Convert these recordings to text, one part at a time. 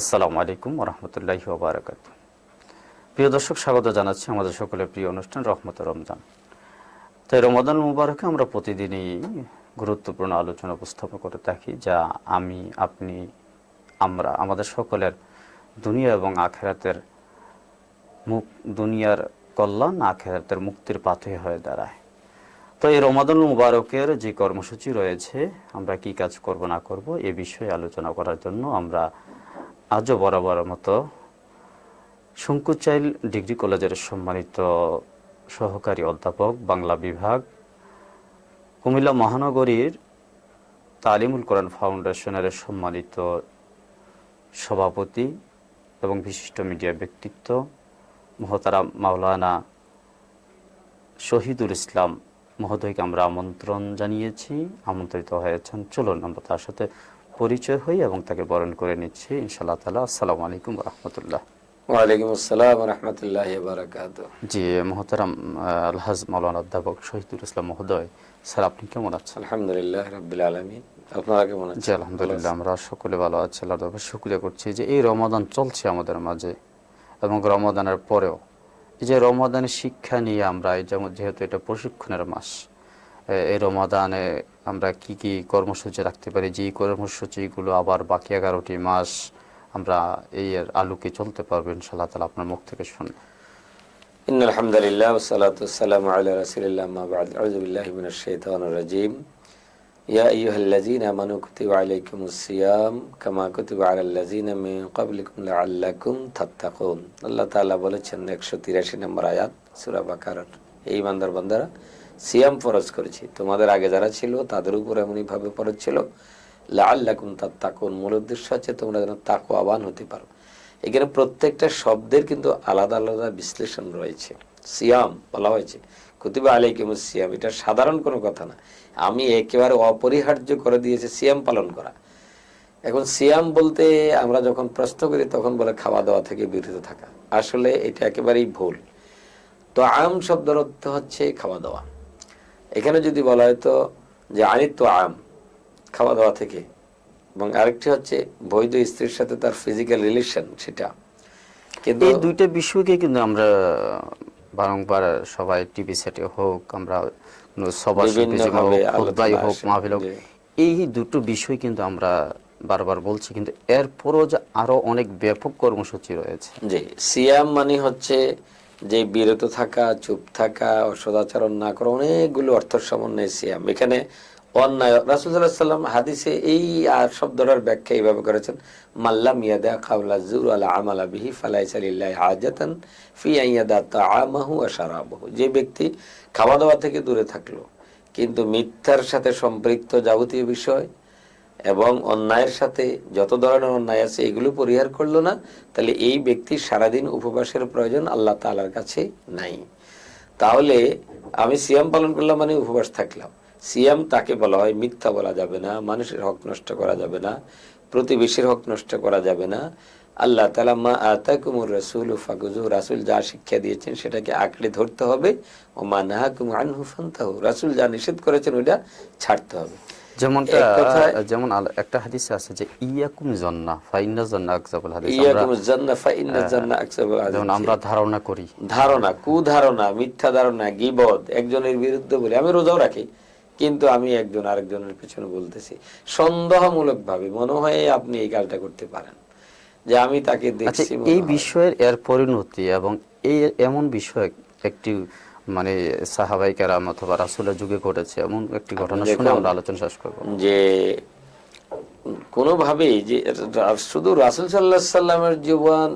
আসসালামু আলাইকুম ওরহমতুল্লাহি ওয়াবারাকাতুহু। প্রিয় দর্শক, স্বাগত জানাচ্ছি আমাদের সকলের প্রিয় অনুষ্ঠান রহমত রমজান। তাই রমাদান মুবারকে আমরা প্রতিদিনই গুরুত্বপূর্ণ আলোচনা উপস্থাপন করে থাকি, যা আমি, আপনি, আমরা আমাদের সকলের দুনিয়া এবং আখেরাতের দুনিয়ার কল্যাণ, আখেরাতের মুক্তির পাথেয় হয়ে দাঁড়ায়। তো এই রমাদান মুবারকের যে কর্মসূচি রয়েছে, আমরা কি কাজ করব না করব এ বিষয়ে আলোচনা করার জন্য আমরা আজও বরাবর মতো শঙ্কুচাইল ডিগ্রি কলেজের সম্মানিত সহকারী অধ্যাপক, বাংলা বিভাগ, কুমিল্লা মহানগরীর তালিমুল কোরআন ফাউন্ডেশনের সম্মানিত সভাপতি এবং বিশিষ্ট মিডিয়া ব্যক্তিত্ব মহতারাম মাওলানা শহীদুল ইসলাম মহোদয়কে আমরা আমন্ত্রণ জানিয়েছি, আমন্ত্রিত হয়েছেন। চলুন আমরা তার সাথে পরিচয় হই এবং তাকে বরণ করে নিচ্ছি ইনশাআল্লাহ তাআলা। আসসালামু আলাইকুম ওয়া রাহমাতুল্লাহ। ওয়ালাইকুম আসসালাম ওয়া রাহমাতুল্লাহি ওয়া বারাকাতুহু। জি, মহতারাম আলহাজ মাওলানা অধ্যাপক শহীদুল ইসলাম মহোদয়, স্যার আপনি কেমন আছেন? আলহামদুলিল্লাহ রাব্বিল আলামিন। আপনারা কেমন আছেন? জি আলহামদুলিল্লাহ, আমরা সকলে ভালো আছি। আল্লাহর দরবারে শুকরিয়া করছি যে এই রমাদান চলছে আমাদের মাঝে এবং রমাদানের পরেও এই যে রমাদানের শিক্ষা নিয়ে আমরা যেহেতু এটা প্রশিক্ষণের মাস, এই রমাদানে আমরা কি কি কর্মসূচি রাখতে পারি, যে কর্মসূচিগুলো আবার বাকি 11টি মাস আমরা এই আলোকে চলতে পারবো ইনশাআল্লাহ তাআলা আপনার মুখ থেকে শুনি। ইন্নাল হামদুলিল্লাহ ওয়া সালাতু ওয়াসসালামু আলা রাসূলিল্লাহ আম্মা বা'দ। আউযু বিল্লাহি মিনাশ শাইতানির রাজীম। ইয়া আইয়ুহাল্লাযীনা আমানু কুতিবা আলাইকুমুস সিয়াম কামা কুতিবা আলাল লাযীনা মিন ক্বাবলিকুম লাআল্লাকুম তাত্তাকুন। আল্লাহ তাআলা বলেছেন 183 নম্বর আয়াত সূরা বাকারার, এই ইমানদার বান্দারা সিয়াম ফরজ করেছি তোমাদের আগে যারা ছিল তাদের উপর এমনই ভাবে ফরজ ছিল, লাআল্লাকুম তাত্তাকুন, মূল উদ্দেশ্য হচ্ছে তোমরা যেন তাকওয়াবান হতে পারো। এখানে প্রত্যেকটা শব্দের কিন্তু আলাদা আলাদা বিশ্লেষণ রয়েছে। সিয়াম বলা হয়েছে, কুতিবা আলাইকুমুস সিয়াম, এটা সাধারণ কোনো কথা না, আমি একেবারে অপরিহার্য করে দিয়েছি সিয়াম পালন করা। এখন সিয়াম বলতে আমরা যখন প্রশ্ন করি তখন বলে খাওয়া দাওয়া থেকে বিরত থাকা, আসলে এটা একেবারেই ভুল। তো আম শব্দের অর্থ হচ্ছে খাওয়া দাওয়া। এখানে যদি বলা হয় তো যে আনিত আম, খাওয়া দাওয়া থেকে, এবং আরেকটি হচ্ছে বৈধ স্ত্রীর সাথে তার ফিজিক্যাল রিলেশন, সেটা। কিন্তু এই দুইটা বিষয়কে কিন্তু আমরা বারংবার সবাই টিভি সেটে হোক, আমরা সবার হোক, মাহফিল হোক, এই দুটো বিষয় কিন্তু আমরা বারবার বলছি, কিন্তু এরপরও যে আরো অনেক ব্যাপক কর্মসূচি রয়েছে। জি, সিয়াম মানে হচ্ছে যে বিরত থাকা, চুপ থাকা, অসদাচরণ না করা, অনেকগুলো অর্থ সমন্বয়ে সিয়াম। এখানে অন্যায়, রাসূল সাল্লাল্লাহু আলাইহি ওয়াসাল্লাম হাদিসে এই শব্দটার ব্যাখ্যা এইভাবে করেছেন, মাল্লাম ইয়াদা কাওলা যুর ওয়ালা আমালা বিহি ফালাইসা লিল্লাহি হাজাতান ফি আইয়াদা তাআমাহু ওয়া শারাবাহু। যে ব্যক্তি খাওয়া দাওয়া থেকে দূরে থাকলো কিন্তু মিথ্যার সাথে সম্পৃক্ত যাবতীয় বিষয় এবং অন্যায়ের সাথে যত ধরনের অন্যায় আছে এগুলো পরিহার করলো না, তাহলে এই ব্যক্তির সারাদিন উপবাসের প্রয়োজন আল্লাহ তাআলার কাছে নাই। তাহলে আমি সিয়াম পালন করলাম মানে উপবাস থাকলাম। সিয়াম তাকে বলা হয়, মিথ্যা বলা যাবে না, মানুষের হক নষ্ট করা যাবে না, প্রতিবেশীর হক নষ্ট করা যাবে না। আল্লাহ তাআলা মা আতাকুমুর রাসূলু ফাকুযু, রাসূল যা শিক্ষা দিয়েছেন সেটাকে আঁকড়ে ধরতে হবে। ও মা নাহাকুম আনহু ফান্তাহু, রাসূল যা নিষেধ করেছেন ওটা ছাড়তে হবে। যেমন একটা হাদিসে আছে যে ইয়াকুম জান্না ফাইন্না জান্না আকযাবুল হাদিস, ইয়াকুম জান্না ফাইন্না জান্না আকযাবুল হাদিস। যেমন আমরা ধারণা করি, ধারণা, কুধারণা, মিথ্যা ধারণা, গীবত, একজনের বিরুদ্ধে বলি, আমি রোজাও রাখি কিন্তু আমি একজন আরেকজনের পেছনে বলতেছি সন্দেহমূলক ভাবে, মনে হয় আপনি এই কাজটা করতে পারেন, যে আমি তাকে দেখছি। এই বিষয়ের এর পরিণতি এবং এই এমন বিষয় একটি মানে সাহাবায়ে কেরাম অথবা রাসূলের যুগে ঘটেছে এমন একটি ঘটনা শুনে আমরা আলোচনা শেষ করব। যে কোনোভাবেই যে শুধু রাসূল সাল্লাল্লাহু আলাইহি সাল্লামের জীবন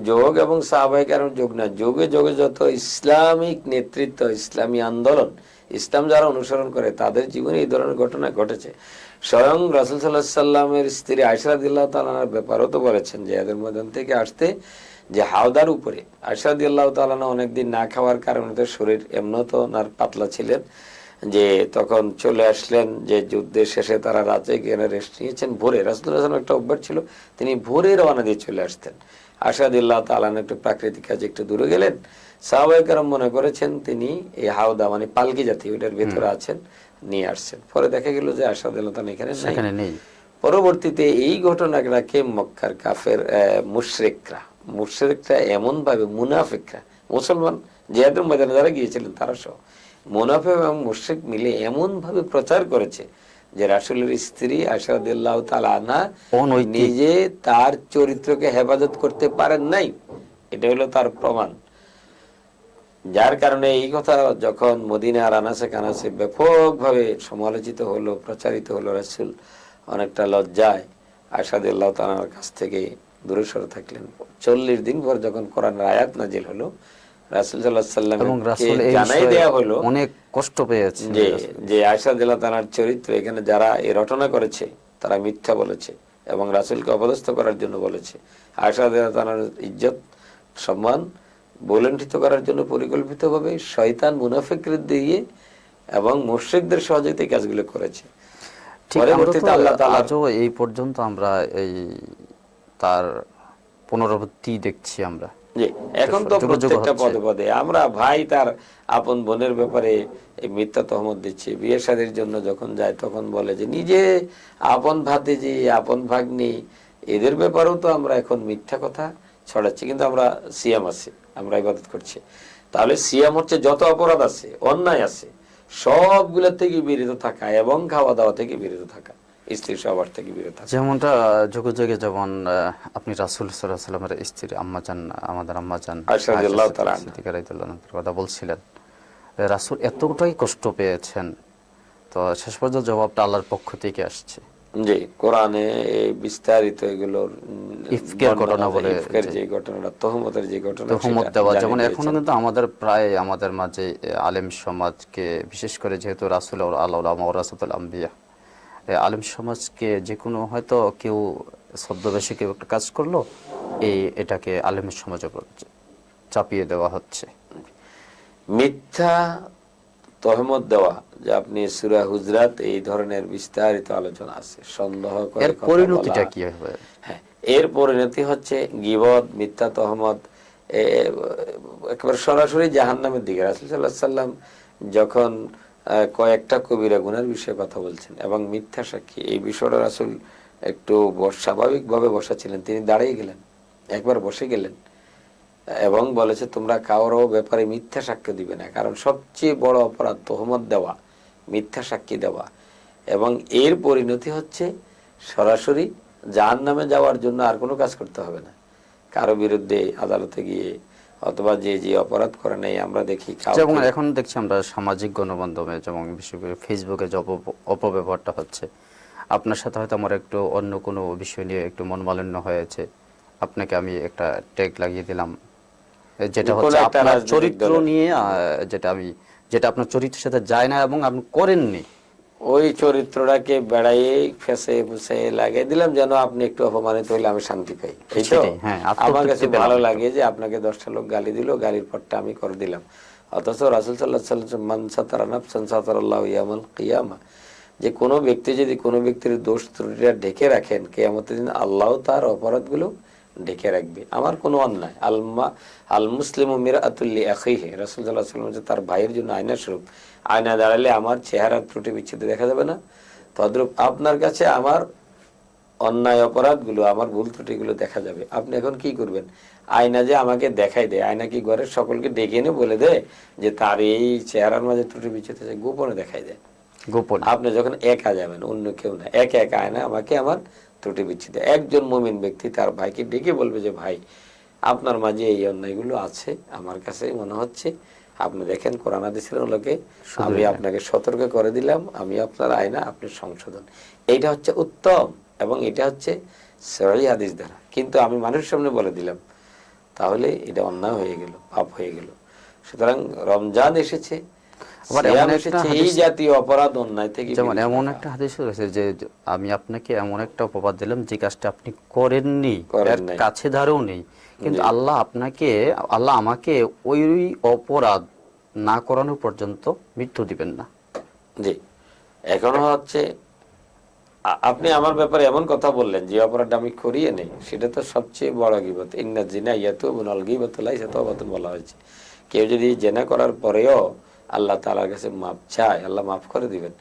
যোগ এবং সাহাবায়ে কেরামের যোগ না, যোগে যোগে যত ইসলামিক নেতৃত্ব, ইসলামী আন্দোলন, ইসলাম যারা অনুসরণ করে তাদের জীবনে এই ধরনের ঘটনা ঘটেছে। স্বয়ং রাসূল সাল্লাল্লাহু আলাইহি সাল্লামের স্ত্রী আয়েশা রাদিয়াল্লাহু তাআলার ব্যাপারেও তো বলেছেন যে এদের ময়দান থেকে আসতে যে হাওদার উপরে আয়েশা রাদিয়াল্লাহু তাআলা অনেকদিন না খাওয়ার কারণে তো শরীর এমনও তো ওনার পাতলা ছিলেন, যে তখন চলে আসলেন, যে যুদ্ধের শেষে তারা রাতে গিয়ে রেস্ট নিয়েছেন, ভোরে রাসূলুল্লাহ সাল্লাল্লাহু আলাইহি ওয়াসাল্লাম একটা অভ্যাস ছিল, তিনি ভোরে রওনা দিয়ে চলে আসতেন। আয়েশা রাদিয়াল্লাহু তাআলা একটু প্রাকৃতিক কাজে একটু দূরে গেলেন, সাহাবায়ে কেরাম মনে করেছেন তিনি এই হাওদা মানে পালকি জাতীয় ওইটার ভেতরে আছেন, নিয়ে আসছেন। পরে দেখা গেল যে আয়েশা রাদিয়াল্লাহু তাআলা এখানে নেই। পরবর্তীতে এই ঘটনাটাকে মক্কার কাফের মুশরিকরা এমন ভাবে, মুনাফিকরা, মুসলমান জিহাদের ময়দানে যারা গিয়েছিলেন তারা সহ মুনাফিক এবং মুশরিক মিলে এমন ভাবে প্রচার করেছে যে রাসূলের স্ত্রী আয়েশা রাদিয়াল্লাহু তাআলা আনহা নিজে তার চরিত্রকে হেফাজত করতে পারেন নাই। এটা হলো তার প্রমাণ। যার কারণে এই কথা যখন মদিনার আনাচে কানাচে ব্যাপকভাবে সমালোচিত হলো, প্রচারিত হলো, রাসূল অনেকটা লজ্জায় আয়েশা রাদিয়াল্লাহু তাআলার কাছ থেকে দূরে সরে থাকলেন। 40 দিন পর যখন কোরআনের আয়াত নাজিল হলো, রাসূল সাল্লাল্লাহু আলাইহি ওয়াসাল্লামকে জানাই দেয়া হলো, অনেক কষ্ট পেয়েছে যে আয়েশা রাদিয়াল্লাহু তাআলার চরিত্র, এখানে যারা এই রটনা করেছে তারা মিথ্যা বলেছে এবং রাসূলকে অপদস্থ করার জন্য বলেছে। আয়েশা রাদিয়াল্লাহু তাআলার ইজ্জত সম্মান বলণ্ঠিত করার জন্য পরিকল্পিতভাবে শয়তান মুনাফিকদের দিয়ে এবং মুশরিকদের সহযোগিতায় কাজগুলো করেছে। পরবর্তীতে আল্লাহ তাআলা আজও এই পর্যন্ত আমরা এই তার পুনরাবৃত্তি দেখছি আমরা। জি, এখন তো প্রত্যেকটা পদে পদে আমরা ভাই তার আপন বোনের ব্যাপারে এই মিথ্যা তহমত দিচ্ছে। বিয়ে শাদীর জন্য যখন যায় তখন বলে যে নিজে আপন ভাতিজি, আপন ভাগ্নি, এদের ব্যাপারেও তো আমরা এখন মিথ্যা কথা ছড়াচ্ছি, কিন্তু আমরা সিয়াম আছি, আমরা ইবাদত করছি। তাহলে সিয়াম হচ্ছে যত অপরাধ আছে, অন্যায় আছে, সবগুলো থেকে বিরত থাকা এবং খাওয়া দাওয়া থেকে বিরত থাকা, স্ত্রী সবার থেকে বিরত থাকা। যেমনটা যুগে যুগে যেমন আপনি রাসূল সাল্লাল্লাহু আলাইহি ওয়াসাল্লামের স্ত্রী আম্মাজান, আমাদের আম্মাজান আয়েশা রাদিয়াল্লাহু তাআলা সিদ্দিকা রাদিয়াল্লাহু আনহার কথা বলছিলেন, রাসূল এতটাই কষ্ট পেয়েছেন, তো শেষ পর্যন্ত জবাবটা আল্লাহর পক্ষ থেকে আসছে। জি, কোরআনে বিস্তারিত এগুলোর ইফকের ঘটনা বলে, ইফকের যে ঘটনাটা, তহমতের যে ঘটনা, তহমত দেওয়া, যেমন এখনো কিন্তু প্রায় আমাদের মাঝে আলেম সমাজকে, বিশেষ করে যেহেতু রাসূল আল্লাহ ওয়ারাসাতুল আম্বিয়া, আলেম সমাজকে যে কোনো হয়তো কেউ ছদ্মবেশে কেউ একটা কাজ করলো, এটাকে আলেমের সমাজের উপর চাপিয়ে দেওয়া হচ্ছে। মিথ্যা তহমত দেওয়া, যে আপনি সূরা হুজরাত এই ধরনের বিস্তারিত আলোচনা আছে। সন্দেহ করে এর পরিণতিটা কি হবে? হ্যাঁ, এর পরিণতি হচ্ছে গীবত, মিথ্যা তহমত, একেবারে সরাসরি জাহান্নামের দিকে। রাসূল সাল্লাল্লাহু আলাইহি ওয়াসাল্লাম যখন কয়েকটা কবিরা গুনার বিষয়ে কথা বলছেন এবং মিথ্যা সাক্ষী, এই বিষয়টা রাসূল একটু স্বাভাবিকভাবে বসা ছিলেন, তিনি দাঁড়িয়ে গেলেন, একবার বসে গেলেন এবং বলেছে তোমরা কারো ব্যাপারে মিথ্যা সাক্ষ্য দিবে না, কারণ সবচেয়ে বড় অপরাধ তহমত দেওয়া, মিথ্যা সাক্ষী দেওয়া, এবং এর পরিণতি হচ্ছে সরাসরি জাহান্নামে যাওয়ার জন্য আর কোনো কাজ করতে হবে না। কারো বিরুদ্ধে আদালতে গিয়ে অথবা যে যে অপরাধ করে নাই, আমরা দেখি যেমন এখন দেখছি আমরা সামাজিক গণমাধ্যমে, যেমন বিশেষ করে ফেসবুকে যে অপব্যবহারটা হচ্ছে, আপনার সাথে হয়তো আমার একটু অন্য কোনো বিষয় নিয়ে একটু মনোমালিন্য হয়েছে, আপনাকে আমি একটা ট্যাগ লাগিয়ে দিলাম, যেটা হচ্ছে আপনার চরিত্র নিয়ে, যেটা আপনার চরিত্রের সাথে যায় না এবং আপনি করেননি, ওই চরিত্রটাকে বেড়াইয়ে ফেসে ফুসে লাগিয়ে দিলাম যেন আপনি একটু অপমানিত হইলে আমি শান্তি পাই। আমার কাছে ভালো লাগে যে আপনাকে 10টা লোক গালি দিল, গালির পরটা আমি করে দিলাম। অথচ রাসূল সাল্লাল্লাহু আলাইহি ওয়াসাল্লাম মান সাতারা নাফসান সাতারাল্লাহু ইয়াউমাল কিয়ামা, যে কোনো ব্যক্তি যদি কোনো ব্যক্তির দোষ ত্রুটিটা ঢেকে রাখেন, কিয়ামতের দিন আল্লাহ তার অপরাধগুলো ঢেকে রাখবে। আমার কোনো অন্যায়, আল মুসলিমু মিরআতুল লিআখিহি, রাসূল সাল্লাল্লাহু আলাইহি ওয়াসাল্লাম তার ভাইয়ের জন্য আয়না স্বরূপ। আয়না দাঁড়ালে আমার চেহারার ত্রুটি বিচ্ছুতি দেখা যাবে না, তদ্রূপ আপনার কাছে আমার অন্যায় অপরাধগুলো, আমার ভুল ত্রুটিগুলো দেখা যাবে। আপনি এখন কি করবেন? আয়না যে আমাকে দেখাই দেয়, আয়না কি ঘরের সকলকে ডেকে এনে বলে দেয় যে তার এই চেহারার মাঝে ত্রুটি বিচ্ছুতি আছে? গোপনে দেখাই দেয়, গোপন। আপনি যখন একা যাবেন, অন্য কেউ না, একা একা আয়না আমাকে আমার ত্রুটি বিচ্ছুতি। একজন মুমিন ব্যক্তি তার ভাইকে ডেকে বলবে যে ভাই, আপনার মাঝে এই অন্যায়গুলো আছে, আমার কাছে মনে হচ্ছে, আপনি দেখেন কোরআন হাদিসের লোকে আমি আপনাকে সতর্ক করে দিলাম, আমি আপনার আয়না, আপনি সংশোধন। এইটা হচ্ছে উত্তম এবং এটা হচ্ছে সহিহ হাদিস দ্বারা। কিন্তু আমি মানুষের সামনে বলে দিলাম, তাহলে এটা অন্যায় হয়ে গেল, পাপ হয়ে গেল। সুতরাং রমজান এসেছে, এই জাতীয় অপরাধ অন্যায় থেকে, যেমন এমন একটা হাদিস রয়েছে যে আমি আপনাকে এমন একটা অপবাদ দিলাম যে কাজটা আপনি করেননি, কাছে ধারেও নেই, কিন্তু আল্লাহ আমাকে ওই অপরাধ না করানো পর্যন্ত মৃত্যু দিবেন না। জি, এখনো হচ্ছে আপনি আমার ব্যাপারে এমন কথা বললেন যে অপরাধটা আমি করিয়ে নেই, সেটা তো সবচেয়ে বড় গীবত। ইন্না জিনা ইয়াতুবুনাল গীবাতু লাইসা তাওবাতুন বলা হয়েছে। কেউ যদি জেনা করার পরেও আল্লাহ তাআলার কাছে মাপ চায়, আল্লাহ মাফ করে দিবেন।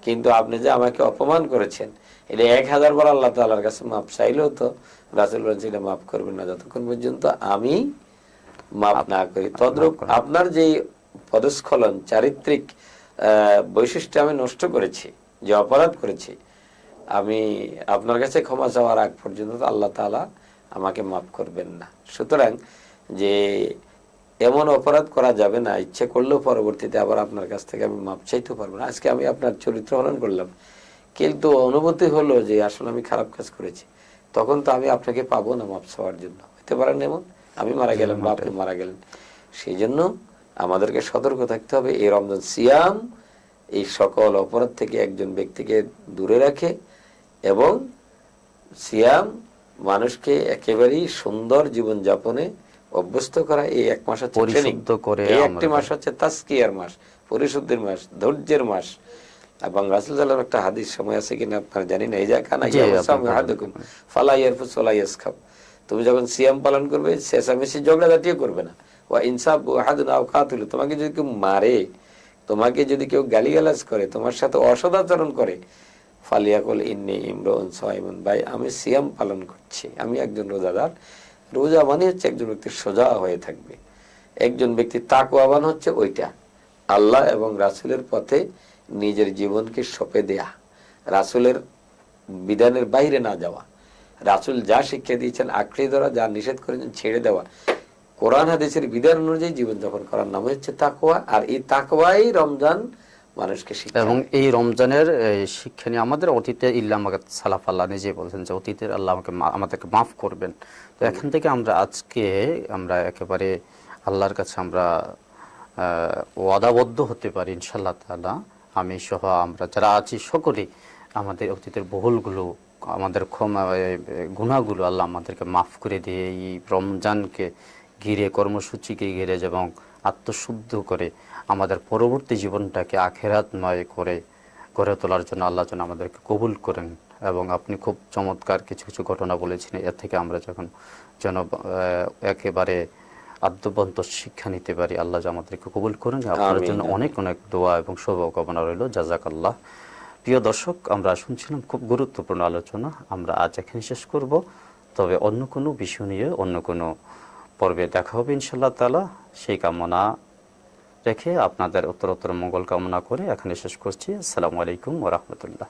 কিন্তু আপনি যে আমাকে অপমান করেছেন, এটা 1000 বার আল্লাহ তাআলার কাছে মাপ চাইলেও তো রাসূল বলেছেন এটা মাফ করবেন না যতক্ষণ পর্যন্ত আমি মাফ না করি। তদ্রূপ আপনার যে পদস্খলন, চারিত্রিক বৈশিষ্ট্য আমি নষ্ট করেছি, যে অপরাধ করেছি, আমি আপনার কাছে ক্ষমা চাওয়ার আগ পর্যন্ত তো আল্লাহ তাআলা আমাকে মাফ করবেন না। সুতরাং যে এমন অপরাধ করা যাবে না, ইচ্ছে করলেও পরবর্তীতে আবার আপনার কাছ থেকে আমি মাপ চাইতে পারবো না। আজকে আমি আপনার চরিত্র হনন করলাম, কিন্তু অনুভূতি হলো যে আসলে আমি খারাপ কাজ করেছি, তখন তো আমি আপনাকে পাবো না মাপ চাওয়ার জন্য। হতে পারেন এমন আমি মারা গেলাম বা আপনি মারা গেলেন। সেই জন্য আমাদেরকে সতর্ক থাকতে হবে। এই রমজান সিয়াম এই সকল অপরাধ থেকে একজন ব্যক্তিকে দূরে রাখে, এবং সিয়াম মানুষকে একেবারেই সুন্দর জীবন যাপনে অভ্যস্ত করা। এই এক মাস হচ্ছে ট্রেনিং, এই একটি মাস হচ্ছে তাসকিয়ার মাস, পরিশুদ্ধির মাস, ধৈর্যের মাস। এবং রাসূল সাল্লাল্লাহু আলাইহি ওয়াসাল্লাম একটা হাদিস সময় আছে কিনা আপনারা জানি না, এই যে কানা ইয়াসাম আহাদুকুম ফালা ইয়ারফুস ওয়ালা ইয়াসখাব, তুমি যখন সিয়াম পালন করবে চেঁচামেচি ঝগড়া জাতীয় করবে না। ওয়া ইনসাব আহাদুন আও কাতুল, তোমাকে যদি কেউ মারে, তোমাকে যদি কেউ গালিগালাজ করে, তোমার সাথে অসদাচরণ করে, ফালিয়াকুল ইন্নী ইমরুন সাইমুন, ভাই আমি সিয়াম পালন করছি, আমি একজন রোজাদার। রোজা মানে হচ্ছে একজন ব্যক্তি সোজা হয়ে থাকবে। একজন ব্যক্তি তাকওয়াবান হচ্ছে ওইটা, আল্লাহ এবং রাসূলের পথে নিজের জীবনকে সঁপে দেয়া, রাসূলের বিধানের বাইরে না যাওয়া, রাসূল যা শিক্ষা দিয়েছেন আঁকড়ে ধরা, যা নিষেধ করেছেন ছেড়ে দেওয়া, কোরআন হাদিসের বিধান অনুযায়ী জীবনযাপন করার নাম হচ্ছে তাকওয়া। আর এই তাকওয়াই রমজান মানুষকে শিক্ষা। এবং এই রমজানের শিক্ষা নিয়ে আমাদের অতীতে ইল্লামাগাত সালাফ, আল্লাহ নিজে বলছেন যে অতীতের আল্লাহ আমাদেরকে মাফ করবেন। তো এখান থেকে আমরা একেবারে আল্লাহর কাছে আমরা ওয়াদাবদ্ধ হতে পারি ইনশাআল্লাহ তাআলা। আমি সহ আমরা যারা আছি সকলেই আমাদের অতীতের বহুলগুলো, আমাদের গুনাহগুলো আল্লাহ আমাদেরকে মাফ করে দিয়ে এই রমজানকে ঘিরে, কর্মসূচিকে ঘিরে এবং আত্মশুদ্ধ করে আমাদের পরবর্তী জীবনটাকে আখিরাতময় করে গড়ে তোলার জন্য আল্লাহ যেন আমাদেরকে কবুল করেন। এবং আপনি খুব চমৎকার কিছু কিছু ঘটনা বলেছেন, এর থেকে আমরা যেন একেবারে আদ্যবন্ত শিক্ষা নিতে পারি। আল্লাহ যেন আমাদেরকে কবুল করেন। আপনার জন্য অনেক অনেক দোয়া এবং শুভকামনা রইল। জাযাকাল্লাহ। প্রিয় দর্শক, আমরা শুনছিলাম খুব গুরুত্বপূর্ণ আলোচনা। আমরা আজ এখানে শেষ করব, তবে অন্য কোনো বিষয় নিয়ে অন্য কোনো পর্বে দেখা হবে ইনশাআল্লাহ তাআলা। সেই কামনা রেখে আপনাদের উত্তরোত্তর মঙ্গল কামনা করে এখানে শেষ করছি। আসসালামু আলাইকুম ওয়া রাহমাতুল্লাহ।